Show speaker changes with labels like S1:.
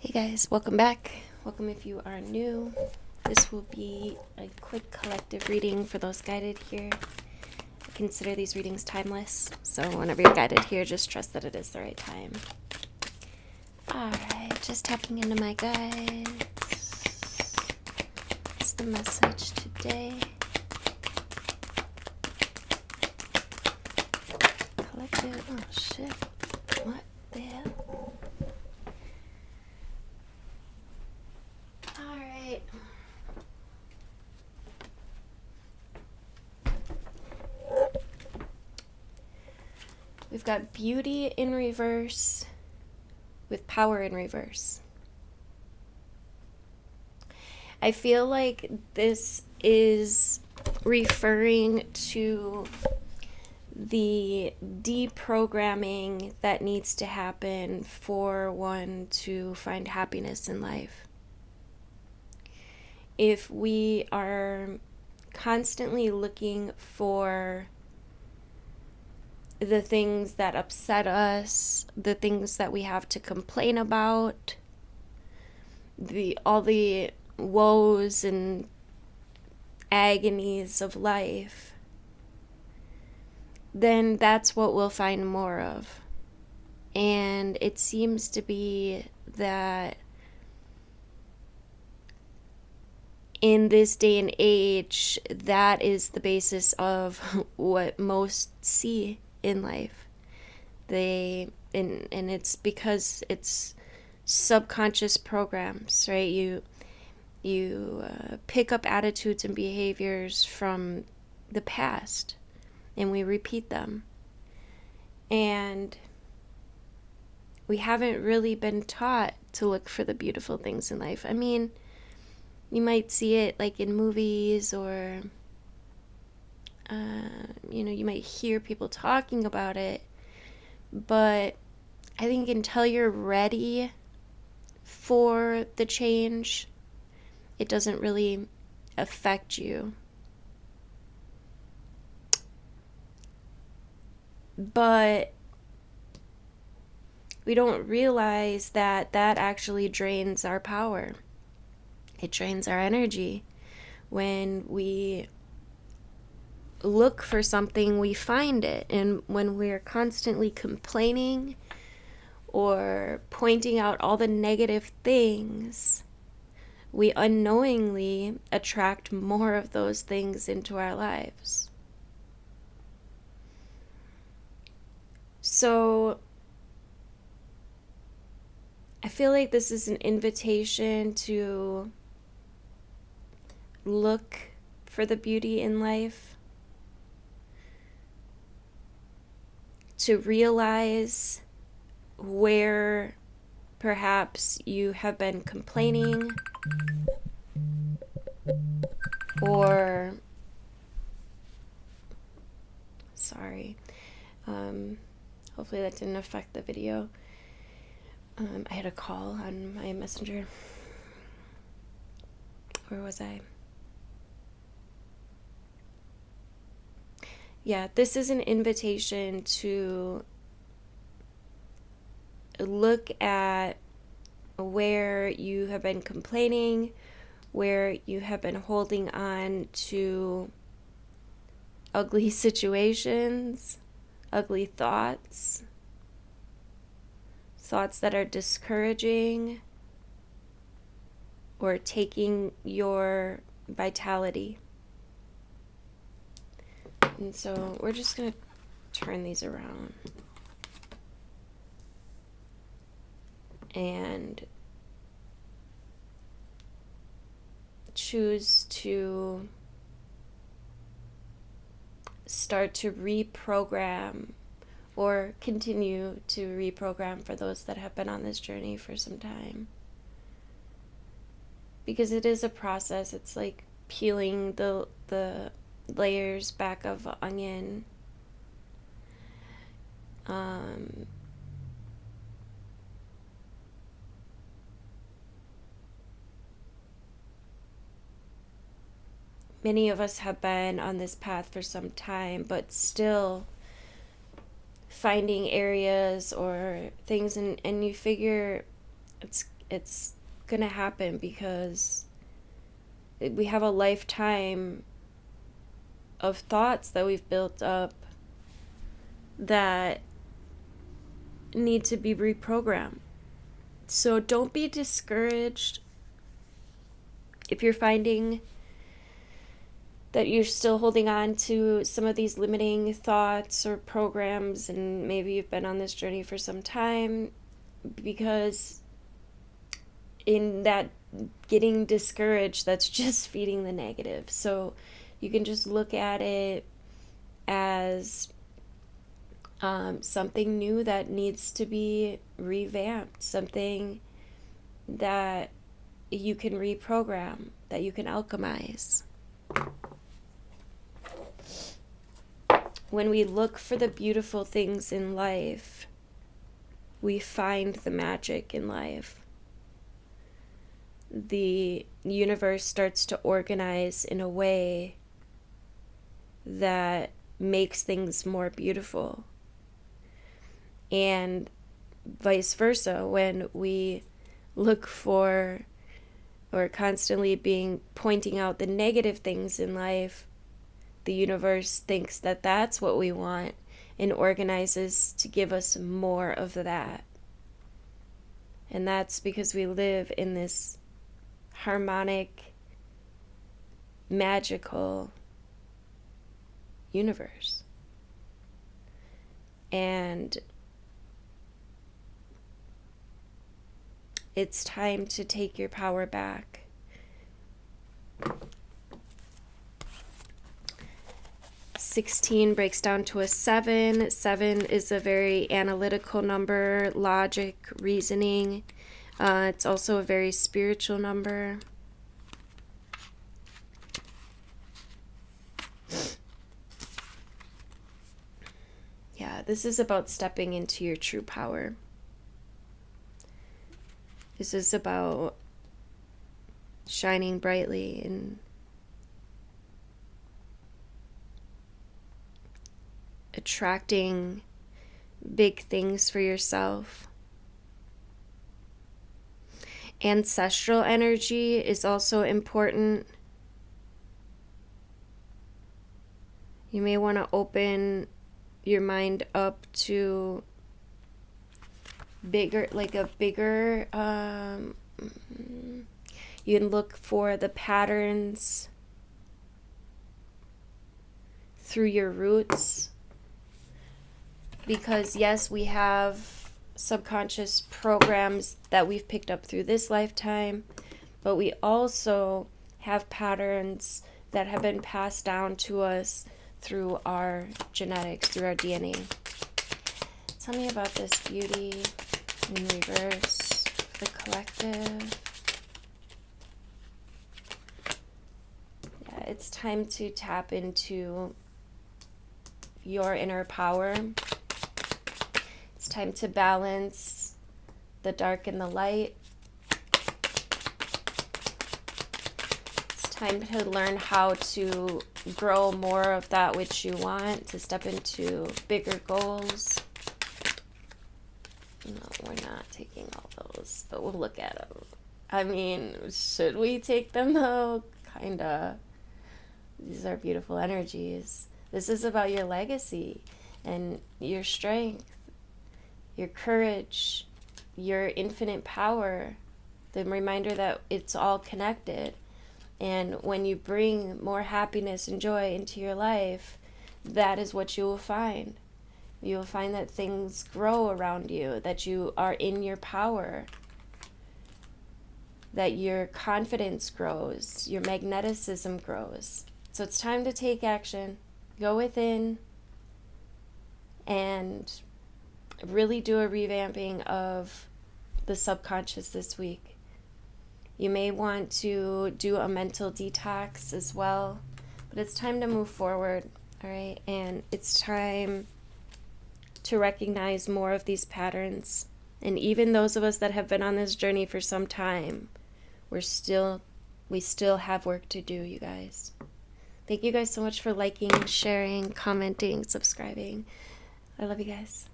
S1: Hey guys, welcome back. Welcome if you are new. This will be a quick collective reading for those guided here. I consider these readings timeless, so whenever you're guided here, just trust that it is the right time. Alright, just tapping into my guides. What's the message today? Collective, oh shit. What the hell? We've got beauty in reverse with power in reverse. I feel like this is referring to the deprogramming that needs to happen for one to find happiness in life. If we are constantly looking for the things that upset us, the things that we have to complain about, all the woes and agonies of life, then that's what we'll find more of. And it seems to be that in this day and age, that is the basis of what most see in life. And it's because it's subconscious programs, right? You pick up attitudes and behaviors from the past, and we repeat them. And we haven't really been taught to look for the beautiful things in life. I mean, you might see it like in movies, or you might hear people talking about it, but I think until you're ready for the change, it doesn't really affect you. But we don't realize that that actually drains our power. It drains our energy. When we look for something, we find it. And when we're constantly complaining or pointing out all the negative things, we unknowingly attract more of those things into our lives. So I feel like this is an invitation to look for the beauty in life, to realize where perhaps you have been complaining, or hopefully that didn't affect the video. I had a call on my messenger. Where was I? Yeah, this is an invitation to look at where you have been complaining, where you have been holding on to ugly situations, ugly thoughts that are discouraging or taking your vitality. And so we're just going to turn these around and choose to start to reprogram, or continue to reprogram for those that have been on this journey for some time. Because it is a process. It's like peeling the layers back of an onion. Many of us have been on this path for some time, but still finding areas or things, and you figure it's gonna happen because we have a lifetime of thoughts that we've built up that need to be reprogrammed. So don't be discouraged if you're finding that you're still holding on to some of these limiting thoughts or programs, and maybe you've been on this journey for some time, because in that getting discouraged, that's just feeding the negative. So you can just look at it as something new that needs to be revamped, something that you can reprogram, that you can alchemize. When we look for the beautiful things in life, we find the magic in life. The universe starts to organize in a way that makes things more beautiful. And vice versa, when we look for or constantly pointing out the negative things in life, the universe thinks that that's what we want and organizes to give us more of that. And that's because we live in this harmonic, magical universe. And it's time to take your power back. 16 breaks down to a 7. 7 is a very analytical number, logic, reasoning. It's also a very spiritual number. Yeah, this is about stepping into your true power. This is about shining brightly and attracting big things for yourself. Ancestral energy is also important. You may want to open your mind up to bigger, you can look for the patterns through your roots. Because yes, we have subconscious programs that we've picked up through this lifetime, but we also have patterns that have been passed down to us through our genetics, through our DNA. Tell me about this beauty in reverse for the collective. Yeah, it's time to tap into your inner power. It's time to balance the dark and the light. It's time to learn how to grow more of that which you want, to step into bigger goals. No, we're not taking all those, but we'll look at them. I mean, should we take them though? Kinda. These are beautiful energies. This is about your legacy and your strength, your courage, your infinite power, the reminder that it's all connected. And when you bring more happiness and joy into your life, that is what you will find. You will find that things grow around you, that you are in your power, that your confidence grows, your magnetism grows. So it's time to take action. Go within and really do a revamping of the subconscious this week. You may want to do a mental detox as well, but it's time to move forward, all right? And it's time to recognize more of these patterns. And even those of us that have been on this journey for some time, we still have work to do, you guys. Thank you guys so much for liking, sharing, commenting, subscribing. I love you guys.